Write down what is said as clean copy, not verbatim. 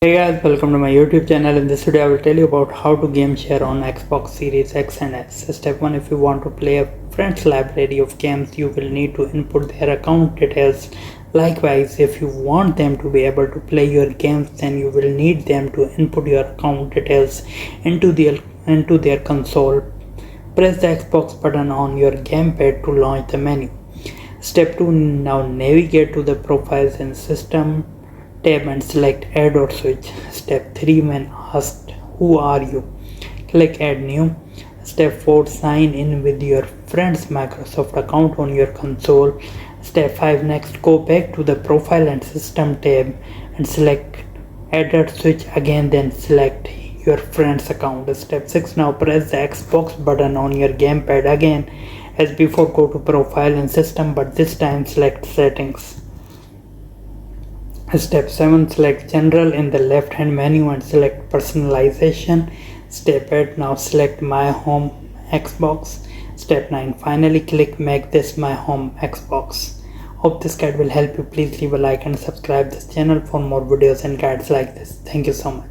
Hey guys, welcome to my YouTube channel. In this video I will tell you about how to game share on Xbox Series X and S. Step 1, if you want to play a friend's library of games, you will need to input their account details. Likewise, if you want them to be able to play your games, then you will need them to input your account details into their console. Press the Xbox button on your gamepad to launch the menu. Step 2, now navigate to the Profiles and System tab and select Add or Switch. Step 3, when asked who are you, click Add New. Step 4, sign in with your friend's Microsoft account on your console. Step 5, next go back to the Profile and System tab and select Add or Switch again, then select your friend's account. Step 6, now press the Xbox button on your gamepad again. As before, go to Profile and System, but this time select Settings. Step 7, select General in the left hand menu and select Personalization. Step 8, now select My Home Xbox. Step 9, finally click Make this my home Xbox. Hope this guide will help you. Please leave a like and subscribe this channel for more videos and guides like this. Thank you so much.